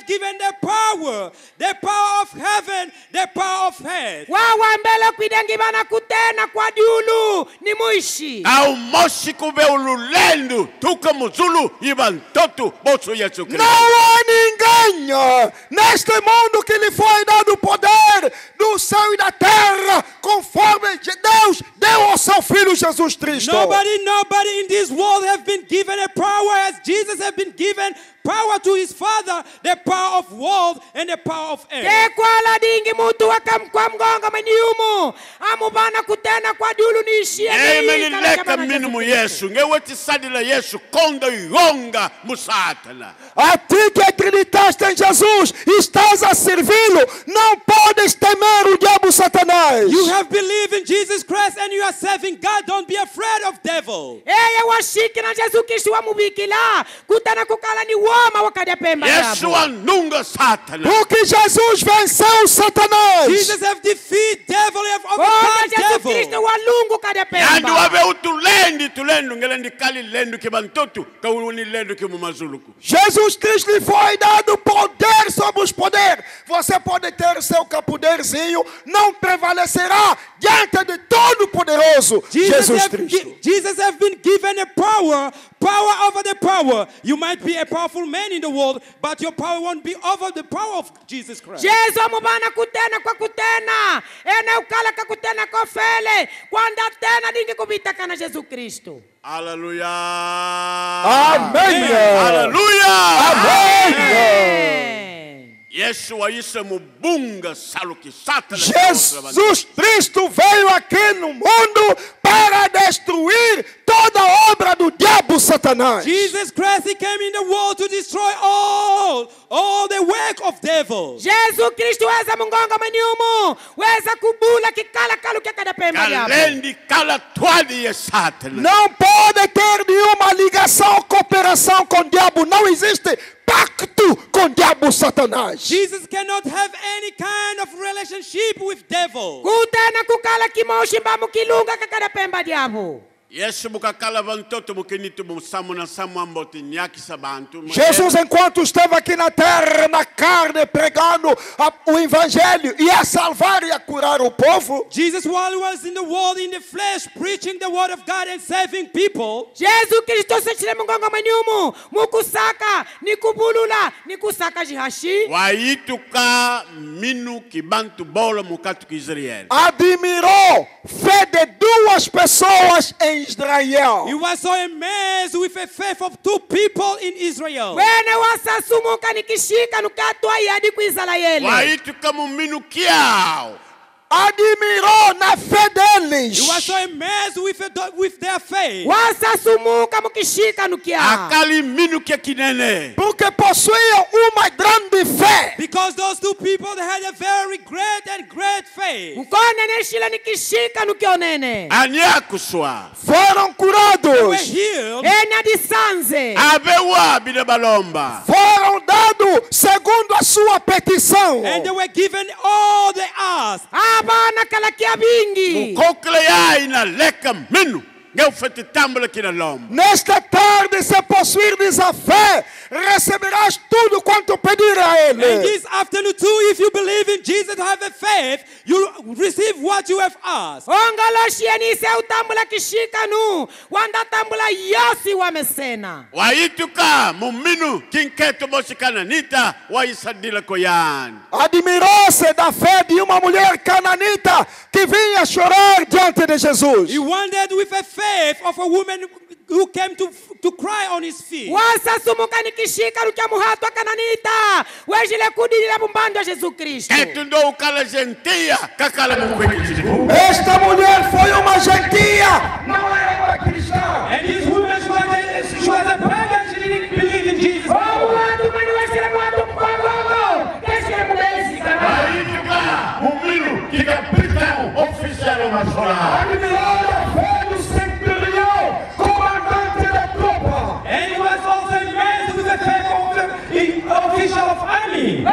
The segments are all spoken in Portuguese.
have given the power of heaven, the power of hell. Wawambele kuidengibana kutena kwa diulu ni muishi. Au moshi kube ululendo tuka muzulu ibantoto boso Yesu Cristo. Não há ninguém neste mundo que lhe foi dado o poder do céu e da terra, conforme Deus deu ao seu Filho Jesus Cristo. Nobody in this world have been given a power as Jesus have been given power to his Father, the power of world and the power of earth. Ke kwala dingi mutu wakamkwa mgonga maniumu amubana kutena kwa diulu ni ishi. Leka minimu Yesu ngeweti sadila Yesu konda yonga musatana. A ti que acreditaste em Jesus, estás a servi-lo, não podes temer o diabo Satanás. You have believed in Jesus Christ and you are serving God. Don't be afraid of devil. Eye washiki na Jesus Kristo wamubikila kutana kukala ni woma wakadepemba Yesu anunga Satana. Porque Jesus venceu Satanás. Jesus have defeated devil, have overcome devil. Kristo walungu kadepemba. Yandu wabe utulendi tulendo ngelendi kali lendo kibantoto kawuni lendo kimumazuluku. Jesus Cristo lhe foi dado poder sobre os poderes. Você pode ter seu poderzinho, não prevalecerá diante de todo poderoso Jesus Cristo. Jesus have been given a power over the power. You might be a powerful man in the world, but your power won't be over the power of Jesus Christ. Jesus amubana kutena kwa kutena. Ena ukala kakutena kofele. Kwanda tena dingi kubita kana Jesus Kristo. Hallelujah. Amém. Hallelujah. Amém. Yesu waise mubunga saluki Satana. Jesus Cristo veio aqui no mundo para destruir toda a obra do diabo Satanás. Jesus Christ, he came in the world to destroy all the work of devil. Jesus Cristo weza mungonga maniumu. Weza kubula kikala kalu kekada pemba diabo. Kalendi kala twadi ya Satana. Não pode ter nenhuma ligação, cooperação com o diabo. Não existe pacto com o diabo Satanás. Jesus cannot have any kind of relationship with devil. Kutena kukala kimoshi mbamu kilunga kakada pemba diabo. Yesu mukakala bantoto mukinitu musamu na samu amboti nyaki sabantu. Jesus, enquanto esteve aqui na terra, na carne, pregando o evangelho, ia salvar e a curar o povo. Jesus, while he was in the world, in the flesh, preaching the word of God and saving people. Jesus Kristo sechile mungonga manyumu. Mukusaka, nikubulula, nikusaka jihashi. Waituka minu kibantu bolo mukatu ki Israel. Admirou fé de duas pessoas em Israel. He was so amazed with the faith of two people in Israel. Wene wasasumuka nikishika nukatwa yadi ku Israeli. Waituka muminu kiao. Admirou na fé deles. He was so amazed with their faith. Wasasumuka mukishika nukia. Akali minu kia kinene. Porque possuíam uma grande fé. Because those two people, they had a very great faith. Mkone neshila nikishika nukionene. Anyakuswa. Foram curados. They were healed. Ena disanze. Abewa bile balomba. Foram dados segundo a sua petição. And they were given all they asked. Abana kalakia bingi. Mukokle ya ina leka minu. Nesta tarde, se possuires a fé, receberás tudo quanto pedir a Ele. And this afternoon too, if you believe in Jesus, have a faith, you receive what you have asked. Ongalosheni se utambula kishika nu, wanda tambula yosi wamesena. Waituka muminu kinketo moshikana nita waisadila koyan. Admirou-se da fé de uma mulher cananita que vinha chorar diante de Jesus. He wondered with a faith of a woman who came to cry on his feet. Wasa sumuka nikishika nukia muhato kananita. Wejile kudile bumbando Jesus Cristo. Etundo ukala gentia kakala mukweki. Esta mulher foi uma gentia, não era uma cristã. And this woman, she was a pagan, she didn't believe in Jesus. Muminu kikapita oficial masola. And he was also amazed with the faith of the official of army.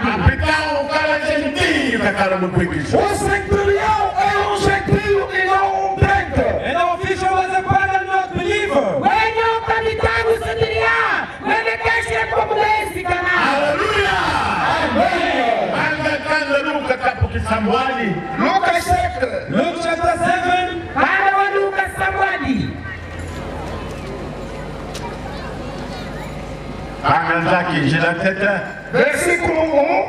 Capitão ukala gentil kakala mukweki. O centurião era um gentio e não um crente. And the official was a pagan, not believer. Wenye capitão centurião. Sambwani. Lucas 7. Luke chapter 7, Mwana wa Luka Samwadi. Anganzaki njila teta. Versículo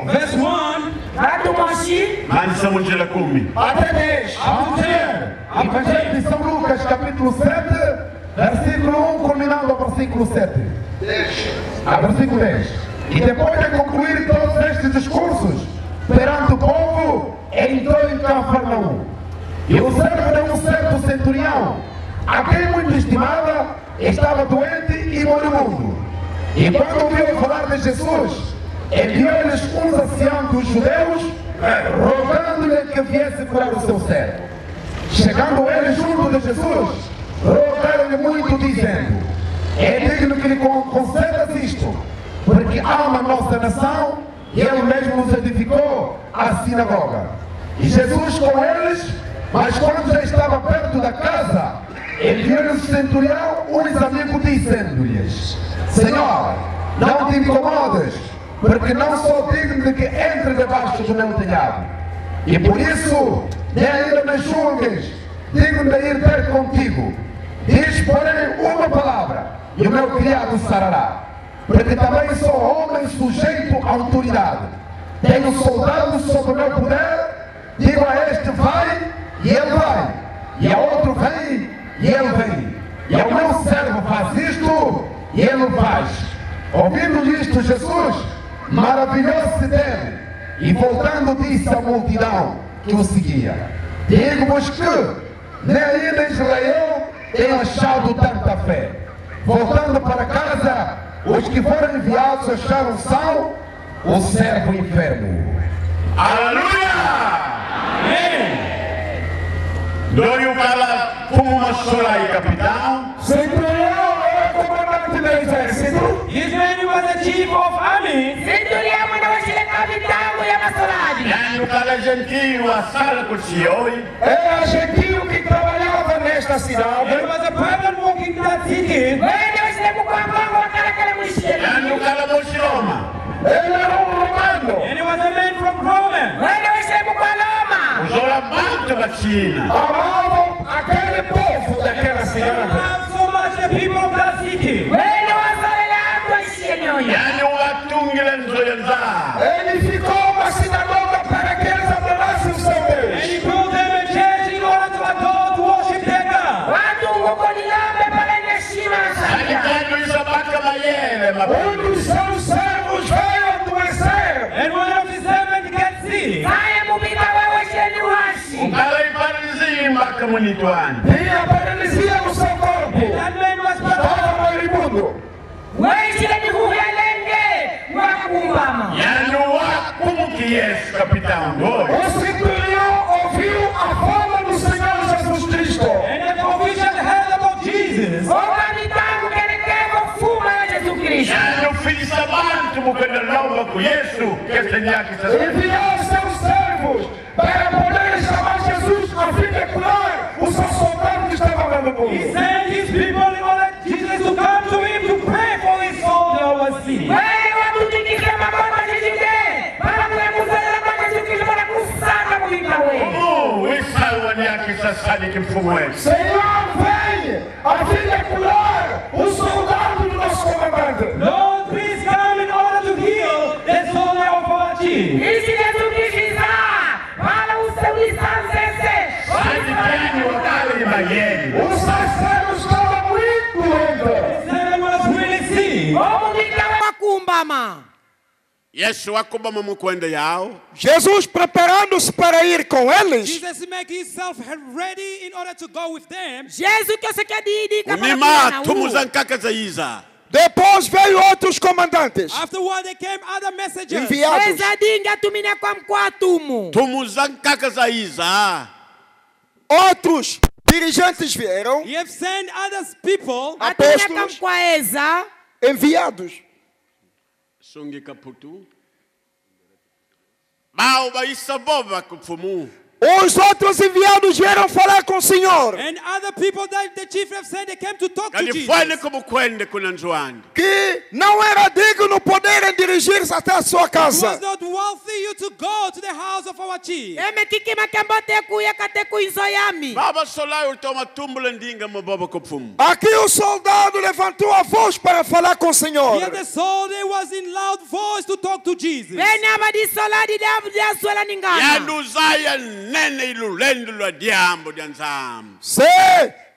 1 verse 1 Batu Moshi. Manisa munjila 10. até 10. up to 10. Evangelho de São Lucas, capítulo 7, versículo 1, culminando ao versículo 7. 10. Versículo 10. E depois de concluir todos estes discursos perante o povo, entrou em Cafarnaum. E o servo de um certo centurião, a quem muito estimava, estava doente e moribundo. E quando ouviu falar de Jesus, enviou-lhes uns anciãos dos judeus, rogando-lhe que viesse curar o seu servo. Chegando ele junto de Jesus, rogaram-lhe muito, dizendo: é digno que lhe concedas isto, porque ama a nossa nação e ele mesmo nos edificou a sinagoga. E Jesus com eles, mas quando já estava perto da casa, enviou-lhes o centurião uns amigos, dizendo-lhes: Senhor, não te incomodes, porque não sou digno de que entre debaixo do meu telhado. E por isso, nem ainda me julgues digno de ir ter contigo. Diz, porém, uma palavra, e o meu criado sarará. Porque também sou homem sujeito à autoridade. Tenho soldados sob o meu poder, digo a este vai, e ele vai. E a outro vem, e ele vem. E ao meu servo faz isto, e ele faz. Ouvindo isto, Jesus maravilhou-se dele, e voltando disse à multidão que o seguia: digo-vos que nem ainda Israel tem achado tanta fé. Voltando para casa, os que foram enviados acharam são o servo enfermo. Aleluia! Dorio Kala Fumasora e capitão. Centurião é comandante do exército. His name was the chief of army. Centurião mwana wa shile kapitamu ya masoladi. Yani o Kala Gentio a sala cursioi. É gentio que trabalhava nesta It cidade. was a person walking in that city. Wende wa shile mkwambango wa kala mwishile. Yani o Kala Moshiroma. Ele era romano. And he was a man from Rome. Wende wa shile mkwaloma. Usola Banca Batina. Amavam aquele povo daquela They cidade. loved so much the people of that city. Wende wa solela atu wa shile nyonya. Yani o Atungila Nzoyanza. Edificou uma sinagoga para que eles adorassem o seu And he Deus. built them a church in order to adore, to worship their God. Watu nguko nilambe pale neshima Yani sana. kando Isabaka Mayele Mabuni. Dos seus servos veio adoecer. And one of his servants got sick. Kaya mubita wewe shile uhashi. O Kala Iparizimba Kamunituani. Tinha paralisia no seu corpo. That man was Estava moribundo. Wewe shile ni huyalenge. Wakumbama. Yani o Como que é esse capitão? Dois. O centurião ouviu a fama do Senhor Jesus Cristo. And the provision heard about Jesus. Okamitako kelekeko fuma ya Yesu Kristo. Yani o filho Sabanto Mukanda Nova com Yesu. Que tenha que ser. Enviou seus servos para poderem chamar Jesus a fim de curar o seu soldado que estava He moribundo. sent his people in order Jesus to come to him to pray for his soul that was sick. Wewe watu tikisema kwamba jijide. Baba kuemuzela kwa Yesu Kristo na kusanga kulinda wewe. Esse Wanyaki Sassani que fumou. Senhor, vem a fim de curar o soldado do nosso comandante. Lord, please come in order to heal the soul of our chief. Isi Yesu Kristo. Wala useulisanzese. Sabe quem o Kala de Mayele? O sacerdote estava muito doente. The servant was really sick. Omubika wakumbama. Yesu akubama mukwenda yao. Jesus preparando-se para ir com eles, Jesus make himself ready in order to go with them. Yesu kyose kyadidi kama Unima tumuzankaka zaiza. depois veio outros comandantes Afterward, there came other messengers. enviados. Ezadinga tumine kwa mkwatumu. Tumuzankaka zaiza. Outros dirigentes vieram, He have sent other people. Atumine kwa apóstolos mkwaeza. enviados. Sungi kaputu. Bao baisa boba kufumu. Os outros enviados vieram falar com o Senhor. And other people that the chief have said, they came to talk to kalifanye Jesus. como kwende kuna nzwani. Que não era digno poderem dirigir-se até a sua It was casa. not wealthy you to go to the house of our chief. eme kikima kyambote kuya kate kuizo yami Baba solai utoma tumbula ndinga mababa kopfumu. Aqui o soldado levantou a voz para falar com o Senhor. Here the soldier was in loud voice to talk to Jesus. bene abadisoladi dyazwela ningana Yanduzaya nene ilulendo lwa diambo dyanzamu. Se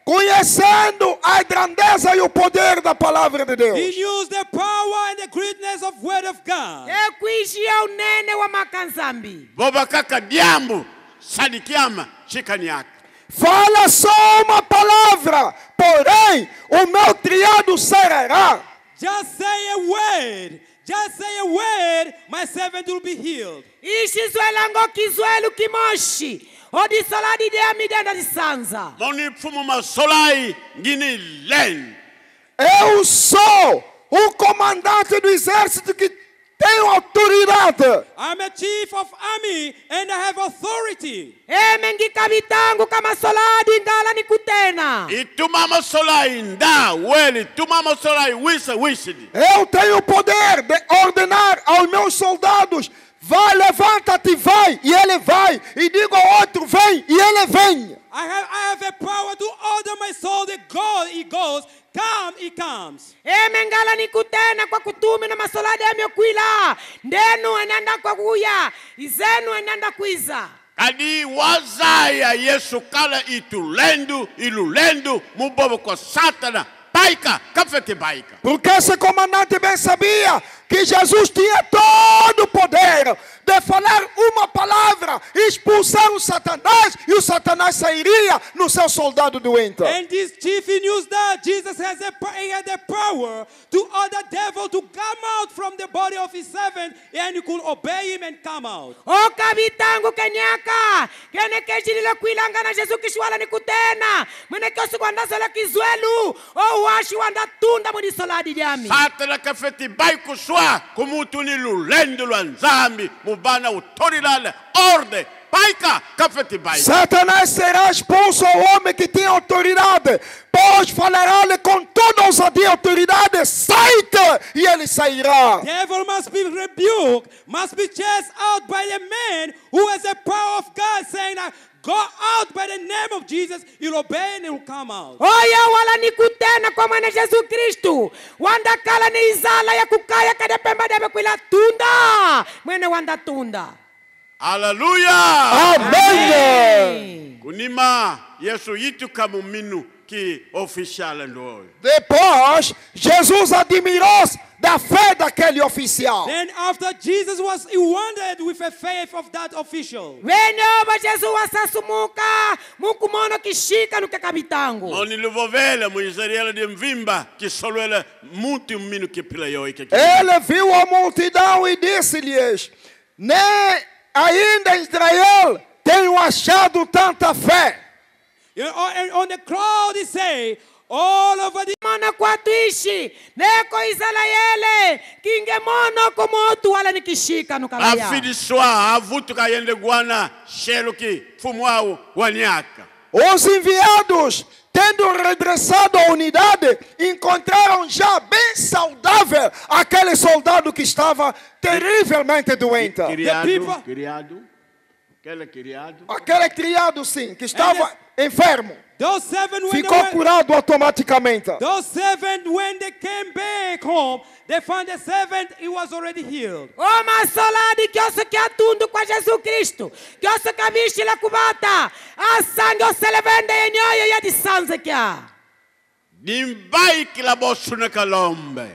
conhecendo a grandeza e o poder da palavra de He Deus. used the power and the greatness of word of God. ekuishia unene wa makanzambi Boba kaka diambo sadikiama chikani yake. Fala só uma palavra, porém o meu criado sarará. Just say a word. Just say a word. My servant will be healed. ishizwela ngo kizwelu kimoshi odisoladi dyamidenda disanza Moni pfumu masolai ngini len. Eu sou o comandante do exército que tem autoridade. I'm a chief of army and I have authority. eme ngikabitangu kama soladi ngala nikutena Ituma masolai nda weli. Tuma masolai wisa wisidi. Eu tenho o poder de ordenar aos meus soldados: vai, levanta-te e vai, e ele vai. E digo ao outro: vem, e ele vem. I have a power to order my soldier, go, he goes. Come, he comes. eme ngala nikutena kwa kutumi na masoladi emyokwila ndenu enenda kwa kuya izenu enenda kwiza Kadi wazaya Yesu kala itulendu ilulendu mubobo kwa satana. Baika, kafete baika. Porque esse comandante bem sabia que Jesus tinha todo o poder de falar uma palavra, expulsar o Satanás, e o Satanás sairia no seu soldado doente. And this chief, he knew that Jesus he had the power to order devil to come out from the body of his servant, and he could obey him and come out. o kabitangu kenyaka kene kejililo kwilanga na Jesu kishwala nikutena mwene kyosi kwandazala kizwelu o washi wandatunda mudisoladi dyami Satana kafete baiku swa kumutu ni lulendu lwa nzambi mubana autoridade orde baika kafete baika. Satanás será expulso ao homem que tem autoridade, pois falará-lhe com toda ousadia e autoridade: sai-te, e ele sairá. Devil must be rebuked, must be chased out by the man who has the power of God, saying that go out by the name of Jesus, he'll obey and he'll come out. oya wala nikutena kwa mwene Jesu Kristu wandakala ni izala ya kukaya kadepemba debe kwila tunda mwene wandatunda Hallelujah. Amém. Kunima Yesu yitu kamuminu ki official ndoyo. Depois, Jesus admirou-se da fé daquele oficial. Then after Jesus he wondered with the faith of that official. wenyoba Jesu wasasumuka mukumono kishika nuke kabitangu Oni luvovela mu Israel de mvimba kisolwela mutu minu kipila yo ike. Ele viu a multidão e disse-lhes: nem ainda Israel tenho achado tanta fé. You know, and on the crowd he say, all over the mono kwatuishi neko Israeli kingemono kumotu wala nikishika nukalaya Afidi swa avutu kayende guana sheluki fumwao wanyaka. Os enviados, tendo regressado à unidade, encontraram já bem saudável aquele soldado que estava terrivelmente doente. people- Criado. Aquele criado. Aquele criado, sim, que estava enfermo, those seven when ficou curado automaticamente. those seven when they came back home, they found the servant, he was already healed. o masoladi kyoso kyatundu kwa Jesu Kristu kyoso kabishila kubata asange oselevende yenyoyo yadisanze kya Nimbai kilabosu na kalombe.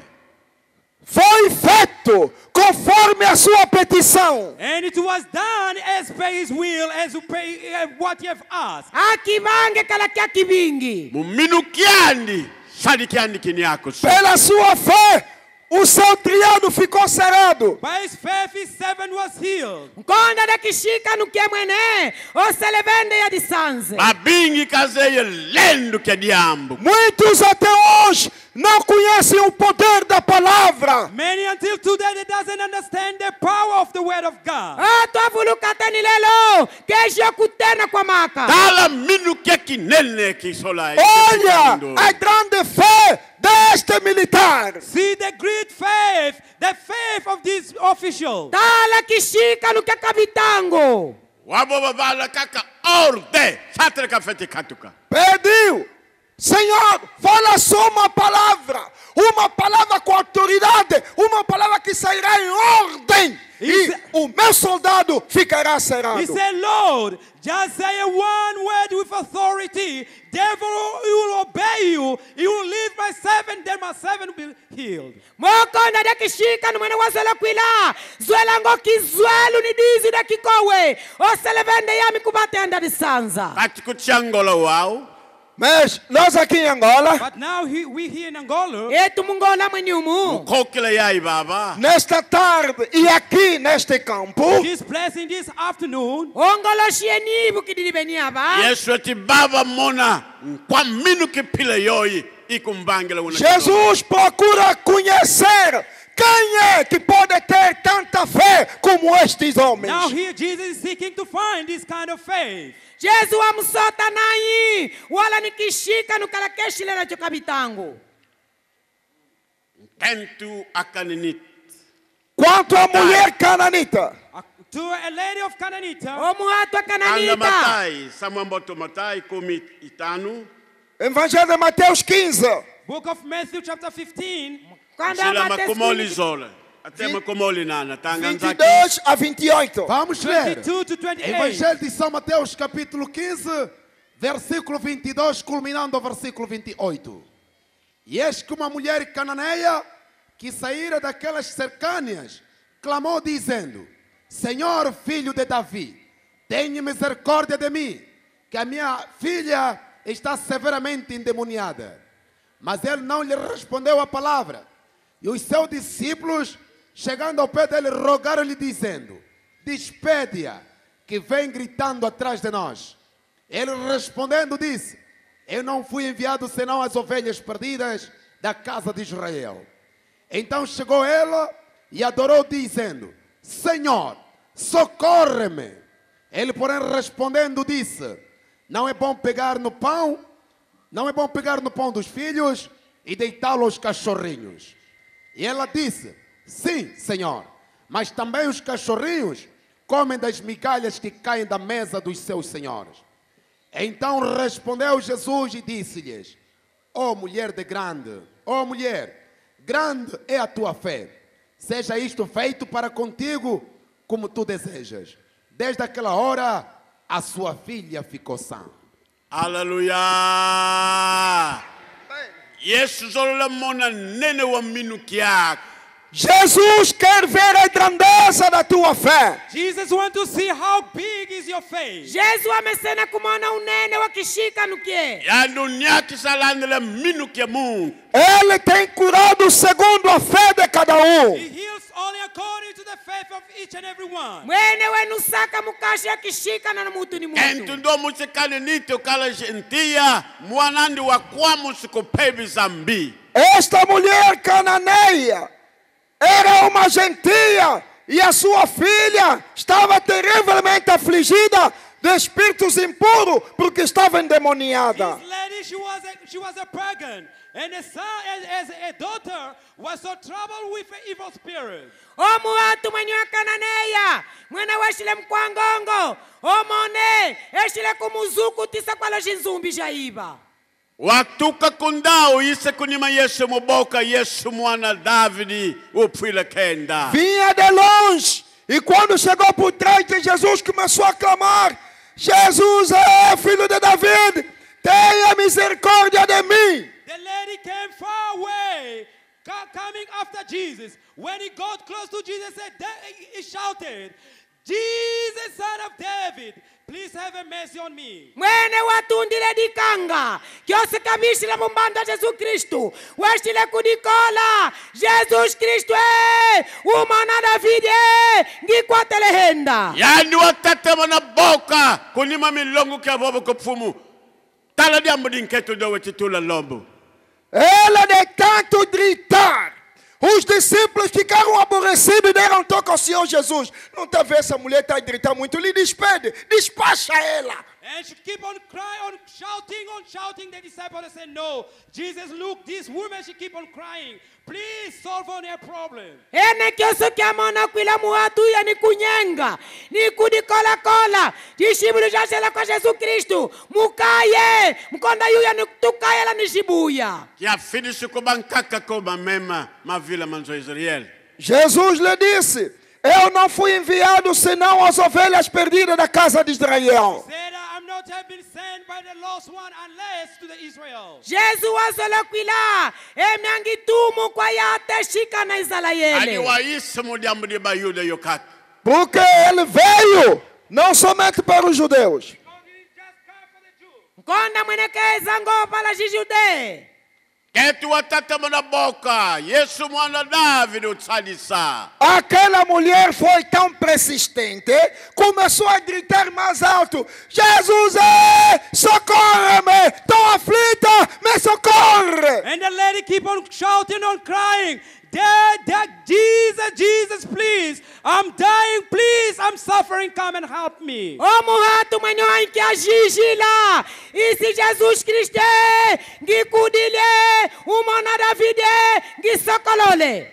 Foi feito conforme a sua petição. And it was done as per his will, as to pay what you have asked. akibange kala kya kibingi Muminu kiandi. Sadi kiandi kiniako. Pela sua fé, o seu criado ficou sarado. By his faith, his servant was healed. nkonda dakishika nuke mwene oselevende yadisanze Babingi kazeye lendu kia diambo. Muitos até hoje não conhecem o poder da palavra. Many until today they doesn't understand the power of the word of God. twavulukatani lelo kesho kutena kwa maka Tala minu que kinene que sola. Olha a grande fé deste militar. See the great faith, the faith of these officials. tala kishika nuke kabitango Wabo babala kaka orde. Satre kafete katuka. Pediu, Senhor, fala só uma palavra com autoridade, uma palavra que sairá em ordem, e o meu soldado ficará He cerrado. said, Lord, just say one word with authority. Therefore, he will obey you. He will leave my servant, then my servant will be healed. mokonda de kishika numene wasela kwila zwelango kizwelu ni dizi de kikowe oselevende yami kubatenda disanza Katikuchangolo wao. Mas nós aqui em Angola, But now we here in Angola, etu mungola mwenyumu Kokele yai baba. nesta tarde e aqui neste campo, this blessing this afternoon, ongoloshieni bukidilibeniaba Yesu ati baba mona. Kwa minu que pile yoi. Ikumbangela una. Jesus procura conhecer quem é que pode ter tanta fé como estes homens. now here Jesus is seeking to find this kind of faith. jesu amusota nayi wala nikishika nukalakeshilera cho kabitango Kentu akaninit. Quanto à mulher cananita, To a lady of Canaanita, omuhatu Anga akananita matai. Samamboto matai kumi itanu. Evangelho de Mateus 15, book of Matthew chapter 15, Quando Sila a Mateus makomoli 15, zola. Até makomoli nana. Tanganzaki. 22 a 28. Vamos ler. 22 to 28. Evangelho de São Mateus, capítulo 15, versículo 22, culminando ao versículo 28. E eis que uma mulher cananeia, que saíra daquelas cercâneas, clamou dizendo: Senhor, filho de Davi, tenha misericórdia de mim, que a minha filha está severamente endemoniada. Mas ele não lhe respondeu a palavra. E os seus discípulos, chegando ao pé dele, rogaram-lhe dizendo: despede-a, que vem gritando atrás de nós. Ele respondendo disse: eu não fui enviado senão as ovelhas perdidas da casa de Israel. Então chegou ela e adorou dizendo: Senhor, socorre-me. Ele, porém, respondendo disse: não é bom pegar no pão dos filhos e deitá-lo aos cachorrinhos. E ela disse: sim, Senhor, mas também os cachorrinhos comem das migalhas que caem da mesa dos seus senhores. Então respondeu Jesus e disse-lhes: ó mulher, grande é a tua fé. Seja isto feito para contigo como tu desejas. Desde aquela hora, a sua filha ficou sã. Aleluia. Yesu zola mona nene wa minu kiak. Jesus quer ver a grandeza da tua fé. Jesus wants to see how big is your faith. jesu amesena kumona unene wakishika nukie Ya dunia kisalandela minu kia Mungu. Ele tem curado segundo a fé de cada He heals only according to the faith of each and every one. mwene wenu saka mukashi akishika na mutu ni Entu mutu ndo musikane nite ukala gentia. Mwanandi wa kwa musikopebi zambi. Esta mulher cananeia era uma gentia e a sua filha estava terrivelmente afligida de espíritos impuros porque estava endemoniada. This lady, she was a pagan, and a son, as a daughter, was so troubled with an evil spirit. omuhatu mwenye wakananeya mwene weshile mkwangongo omone eshile kumuzuku tisa kwalo shinzumbi shaiba Watuka kundao ise kunima Yesu muboka Yesu mwana Davide upwila kenda. Vinha de longe e quando chegou por trás de Jesus começou a clamar: Jesus é filho de Davi, tenha misericórdia de mim. The lady came far away, coming after Jesus. When he got close to Jesus, he shouted, Jesus, son of David, please have a mercy on me. mwene watundile dikanga kyose kamishile mumbanda Jesu Kristu weshile kudikola Jesus Kristu umana Davide ngikwatalehenda Yani watate mana boka kunima milongo kia bobo kupfumu. Tala diambu dinketo do wetitula lombo. Ela de tanto gritar, os discípulos ficaram aborrecidos e deram toque ao Senhor Jesus. Não está vendo essa mulher está a gritar muito? Lhe despede, despacha ela. And she keep on crying, on shouting. The disciples said, no. Jesus, look, this woman, she keep on crying. Please solve on her problem. Ene kioso kia mona kwila muatu ya ni kunyenga. Ni kudikola kola. Tishibulu jasela kwa Jesus Kristo. Mukaye. Mkonda yu ya ni tukaye la nishibuya. Que a filha se cubancaka como a mesma vila manzo Israel. Jesus lhe disse, eu não fui enviado senão às ovelhas perdidas da casa de Israel. Said, I'm not have been sent by the lost one unless to the Israel. Jesus wazola kwila. Emyangitumu kwa yate shika na Israeli. Aliwaíssimo de amor de Baiuda e Yocat. Porque ele veio não somente para os judeus. He just come for the Jews. Mkonda mwenekeza ngopa la jijude. Que tu atatama na boca, Yesu mwana David utsadisa. Aquela mulher foi tão persistente, começou a gritar mais alto: Jesus, socorre-me, estou aflita, me socorre. And the lady keep on shouting, on crying. Jesus, please. I'm dying, please. I'm suffering. Come and help me. O muhatu manyoa ikia jijila. Isi Jesus Christe. Ngikudile. Umana Davide. Ngisokolole.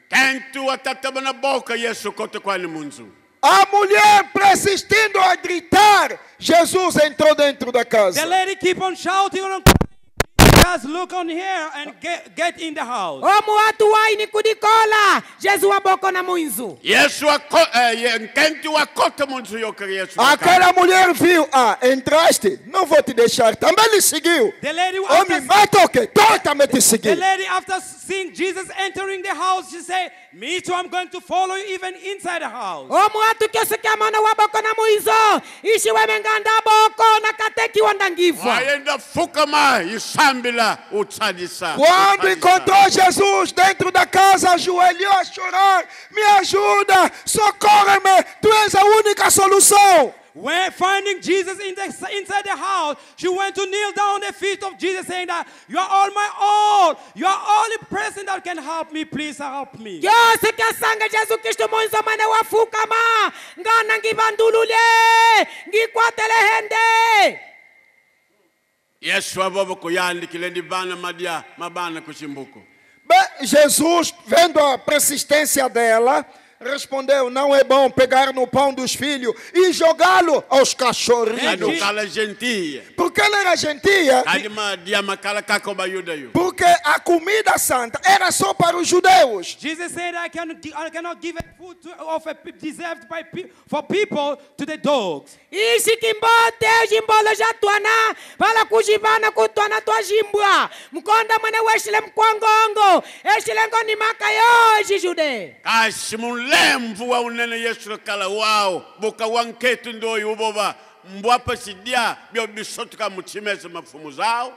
Quem tu atatama na boca, Yesu kote kwa munzu. A mulher persistindo a gritar, Jesus entrou dentro da casa. The lady keep on shouting, on crying. Just look on here and get in the house. O muhatu wai ni kudikola. Jesus waboko na muinzu. Yesu quem tu akota munzu yoka Yesu. Aquela mulher viu, entraste, não vou te deixar. Também lhe seguiu. The lady Homem, mata o quê? Também te The seguiu. lady, after seeing Jesus entering the house, she said, me too, I'm going to follow you even inside the house. O muhatu kiosu kia mona waboko na muinzo. Ishi wemenganda boko na kateki wandangivwa. Ainda fukama isambila utsadisa. Quando encontrou Jesus dentro da casa, ajoelhou a chorar. Me ajuda, socorre-me, tu és a única solução. When finding Jesus inside the house, she went to kneel down at the feet of Jesus, saying that you are all my all. You are only person that can help me. Please help me. Kiosu kia sanga Jesus Kristo muinzo mane wafukama. Ngana ngibandulule. Ngikwatele hende. Yesu abobo kuyandi kileni bana madia mabana kuchimbuko. Jesus, vendo a persistência dela, respondeu: não é bom pegar no pão dos filhos e jogá-lo aos cachorrinhos. Kala gentia. Porque ela era gentia. Kadima dia makala kako bayuda yu. Porque a comida santa era só para os judeus. Jesus said, I cannot give food deserved for people to the dogs. Ishi kimbote jimbolo jatuana. Vala kujibana kutuana tua jimbwa. Mkonda mwane weshile mkwangongo. Eshilengo ni makayo jijude. Lemvu wa unene Yesu kala wao boka wanketu ndo uboba mbwapa sidia bio bisotuka mutimeze mafumu zao.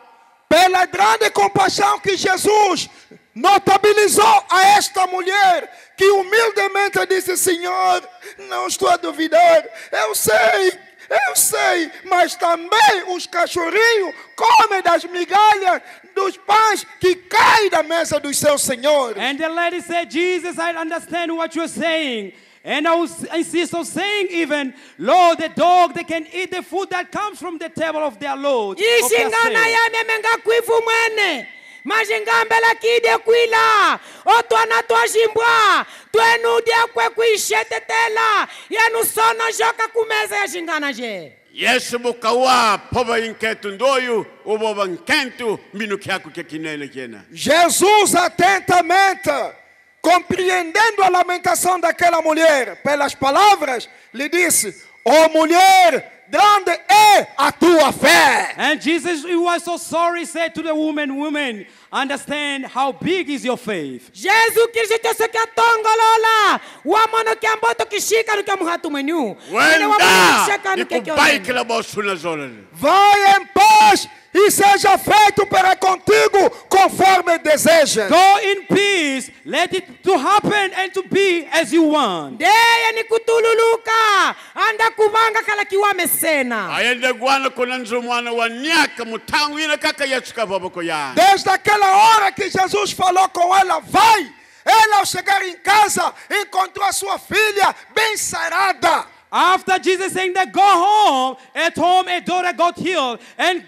Pela grande compaixão que Jesus notabilizou a esta mulher, que humildemente disse: Senhor, não estou a duvidar, eu sei, mas também os cachorrinhos comem das migalhas dos pães que caem da mesa dos seus senhores. And the lady said, Jesus, I understand what you're saying. And I will insist on saying even, Lord, the dog, they can eat the food that comes from the table of their Lord. Ishingana ya memenga kwifu mwene. Majingambela kide kwila. Otwana twajimbwa. Twenudia kwe kuishetetela. Yenu sono joka kumeza ya shingana je. Yesu bukawa poba inketu ndoyu uboba nkentu minukiaku kekinele kena. Jesus atentamente, compreendendo a lamentação daquela mulher, pelas palavras, lhe disse: ó mulher, grande é a tua fé. And Jesus, he was so sorry, said to the woman, understand how big is your faith. Jesus Kristo sokia tongolola. Wamono kiamboto kishika nukia muhatu mwenyu. Wenda nikubaikila bosuna zola. Vai em paz e seja feito para contigo conforme desejas. Go in peace, let it to happen and to be as you want. Deye ni kutululuka. Anda kuvanga kala kiwa mesi. sena. ayende guana kunanzu mwana wa nyaka mutangu ina kaka Yesu kaboboko ya. Desde aquela hora que Jesus falou com ela, vai. Ela, ao chegar em casa, encontrou a sua filha bem sarada. After Jesus saying that go home, at home a daughter got healed. And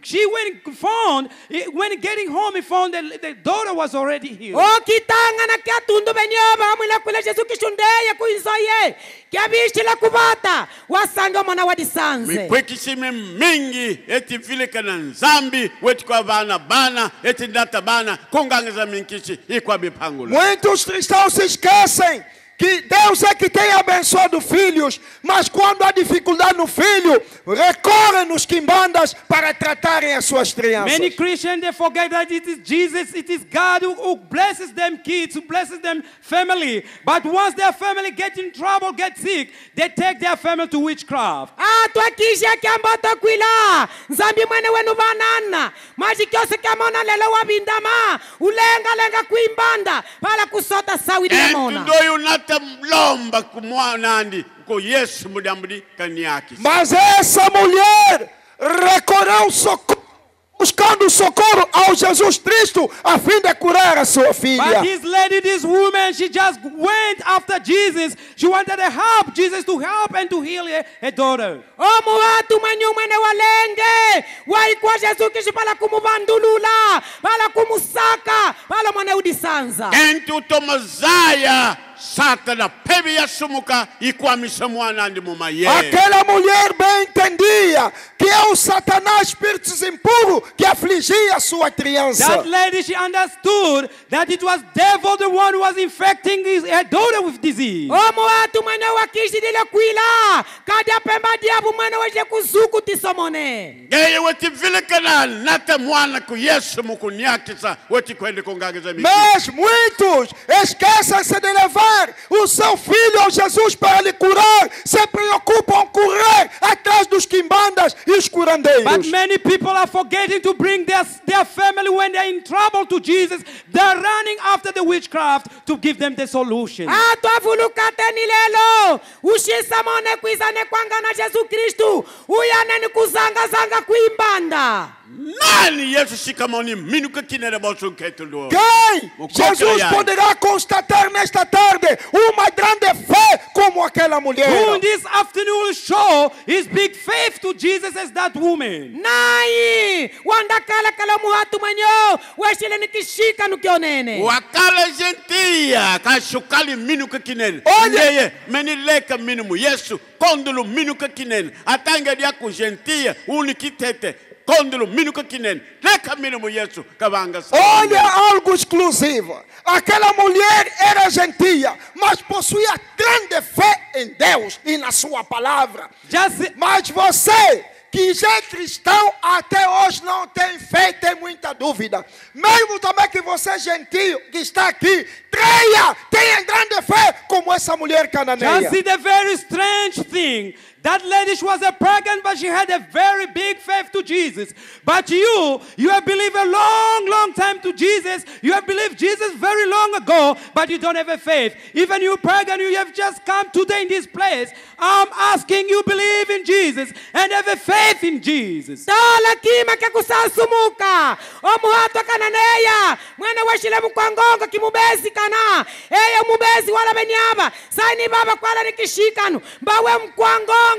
she when getting home, he found that the daughter was already healed. O kitanga na kia tundu benyoba amwila kule Jesu kishundeye kuizoye. Kia bishi la kubata. Wasanga mwana wadisanze. Mikwekishime mingi eti vile kana nzambi wetu kwa bana eti data bana kungangeza minkishi ikwa bipangula. Muitos cristãos se esquecem que Deus é que tem abençoado filhos, mas quando há dificuldade no filho, recorrem nos quimbandas para tratarem as suas crianças. Many Christians, they forget that it is Jesus, it is God who blesses them kids, who blesses them family. But once their family gets in trouble, get sick, they take their family to witchcraft. Twakisha kiamboto kwila. Nzambi mwene wenu banana. Maji kiose kiamona lelo wabindama. Ulenga kuimbanda. Pala kusota sawi demona. Endo yunata mlomba kumwanandi ko Yesu mudambudi kaniaki. Mas essa mulher recorreu socorro, buscando socorro ao Jesus Cristo a fim de curar a sua filha. But this lady, this woman, she just went after Jesus. She wanted to help Jesus to help and to heal her daughter. Omu watu mwene walenge. Waikuwa Jesu Kristo pala kumubandulula. Pala kumusaka. Pala mwane udisanza. Entu tomazaya Satana pebi yasumuka ikwamisha mwana ndi mumaye. Aquela mulher bem entendia que é o Satanás, espíritos impuros, que afligia a sua criança. That lady, she understood that it was devil the one who was infecting her daughter with disease. Omu watu mwene wakishi dile kuila. Kadia pemba diabu mwene waje kuzuku tisomone. Geye weti vile kana nata mwana ku Yesu mukuniakisa weti kwende kongageza miki. Mas muitos esquecem-se de levar o seu filho ao Jesus para lhe curar, se preocupam em correr atrás dos quimbandas e os curandeiros. But many people are forgetting to bring their family when they're in trouble to Jesus. They're running after the witchcraft to give them the solution. Tuavulukate ni lelo. Ushisa mone kuizane kwanga na Jesu Kristu. Uyane ni kuzanga kuimbanda. Nani Yesu shikamoni minuka kinere bosu ketulo. Quem? Jesus poderá constatar nesta tarde uma grande fé como aquela mulher. Who in this afternoon will show his big faith to Jesus as that woman. Nai. Wandakala kala muhatu manyo. Weshile nikishika nukionene. Wakala gentia kashukali minuka kinene. Olha menileka minumu Yesu kondulu minuka kinene. Atanga dia ku gentia unikitete. Olha algo exclusivo. Aquela mulher era gentia, mas possuía grande fé em Deus e na sua palavra. Mas você que já é cristão até hoje não tem fé, tem muita dúvida. Mesmo também que você é gentio, que está aqui, tenha grande fé como essa mulher cananeia. Just see the very strange thing. That lady, she was a pregnant, but she had a very big faith to Jesus. But you have believed a long time to Jesus. You have believed Jesus very long ago, but you don't have a faith. Even you pregnant, you have just come today in this place. I'm asking you believe in Jesus and have a faith in Jesus. Dala kima ke kusasumuka. Omuhato kananeya. Mwene washile mkwangonga kimubezi kana. Eya mubezi wala benyaba. Saini baba kwala nikishikanu. Bawe mkwangonga.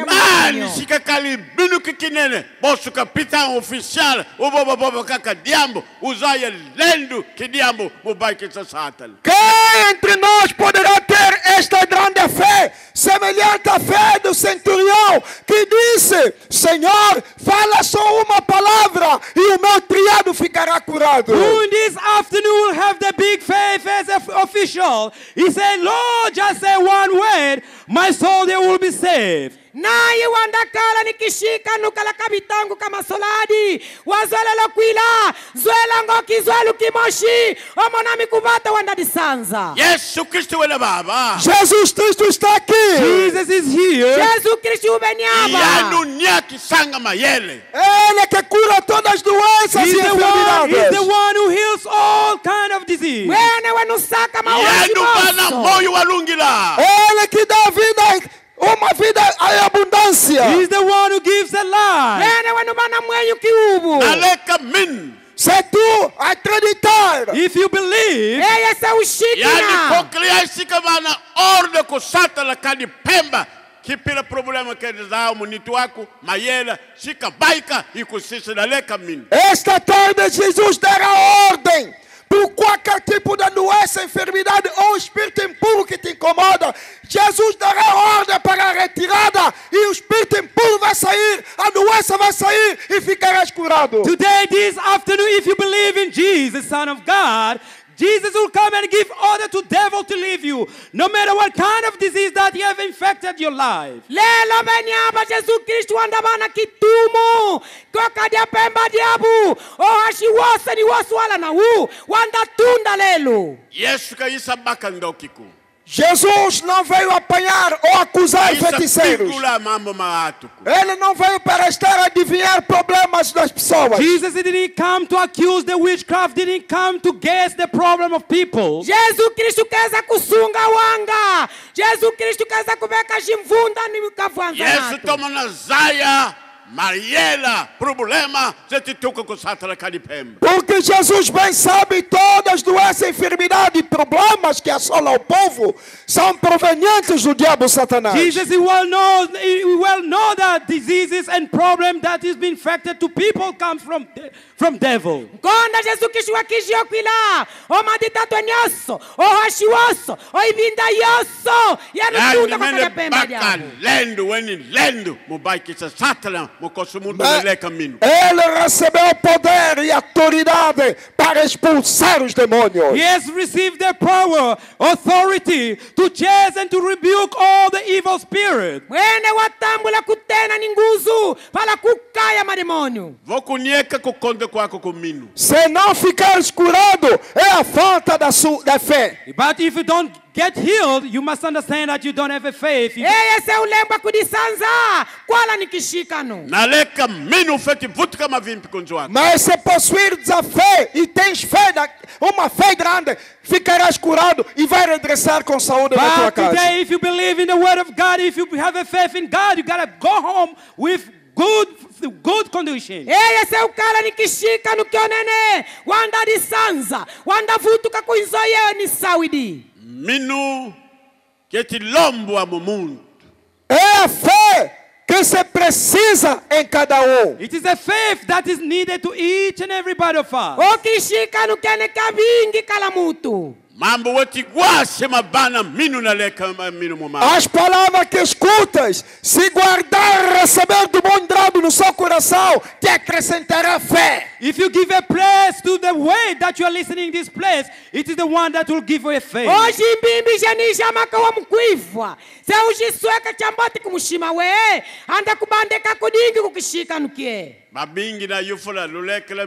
Mani shika kali binu kikinene bosu capitão oficial o bobo kaka diambo usaia lendo que diambo mubai que Satan. Quem entre nós poderá ter esta grande fé, semelhante à fé do centurião que disse: Senhor, fala só uma palavra e o meu criado ficará curado. Who in this afternoon will have the big faith as an official? He said, Lord, just say one word, my soul they will be saved. Naye wandakala nikishika nukala kabitangu kama soladi. Wazwela lokwila. Zwela ngoki zwelu kimoshi. Omonami kubata wandadisanza. Yesu Cristo é baba. Jesus Cristo está aqui. Jesus is here. Jesus Cristo ubeniaba. Yanunia kisanga mayele. Ele que cura todas as doenças e enfermidades. He's the one who heals all kind of disease. Wene wenu saka yanu bana mawashi moyo walungila. Ele que dá vida, uma vida em abundância. He's the one who gives a life. Nene wenu bana mwenyu kiubu. Naleka min. C'est tu acreditar. If you believe, Eye se Yani ushikina. koklia isika bana orde ko satana kadi pemba. Kipila problema que eles dão monito wako, mayela, chica baika e consiste naleka min. Esta tarde Jesus dará ordem por qualquer tipo de doença, enfermidade ou espírito impuro que te incomoda. Jesus dará ordem para a retirada e o espírito impuro vai sair, a doença vai sair e ficarás curado. today, this afternoon, if you believe in Jesus, Son of God, Jesus will come and give order to devil to leave you, no matter what kind of disease that you have infected your life. Lelo benyaba Jesus Kristu andabana kitumu. Koka dia pemba diabu. Hashi wose ni wosu wala na wu. Wanda tunda lelo. Yesu kaisa baka ndokiku. Jesus não veio apanhar ou acusar feiticeiros. Pingula mambo maatuku. Ele não veio para estar a adivinhar problemas das pessoas. Jesus didn't come to accuse the witchcraft, didn't come to guess the problem of people. Jesus Kristu keza kusunga wanga. Jesus Kristu keza kubeka jimvunda ni mkavuanza Yesu natu. toma na zaya, mariela, problema, se tituka com satana kadi pemba. Porque Jesus bem sabe todas as doenças, enfermidades e problemas que assolam o povo são provenientes do diabo Satanás. Jesus he well know that diseases and problems that is being infected to people come from devil. Konda Jesus Kristu wakijio kwila. O maditato nyoso. O hashi woso. O ibinda yoso. Yanu tunda kwa kaya pemba Baka diabu. lendo, weni lendo, mubai kisa satana, mukosumundu É, naleka minu. ele recebeu poder e autoridade para expulsar os demônios. He has received the power, authority to chase and to rebuke all the evil spirits. Mwene watambula kutena ni nguzu. Pala kukaya mademonyo. Vou kunieka kukonde kwako kuminu. Se não ficares curado, é a falta da fé. But if you don't get healed, you must understand that you don't have a faith. Eye se ulemba kudisanza. Kwala nikishikano. Naleka minu feti vutka mavimpi kunjwako. Mas se possuires a fé e tens fé, uma fé grande, ficarás curado e vai regressar com saúde na tua But casa. today, if you believe in the word of God, if you have a faith in God, you gotta go home with good condition. Eye se ukala nikishika nukionene. Wanda disanza. Wanda vutuka kuizoye ni sawidi. Minu que te lombo a mundo. É a fé que se precisa em cada um. It is a faith that is needed to each and everybody of us. Okishika nukene kabingi kala mutu. Mambo wati guase mabana minu naleka minu mumama. As palavras que escutas, se guardar, receber do bom grado no seu coração, te acrescentará fé. If you give a place to the way that you are listening this place, it is the one that will give you a faith. Hoje mbimbi janisha maka wa mkwifwa. Se ujisweka chambati kumushima we. Anda kubandeka kudingi kukishika nukie. Babingi na yufula lulekela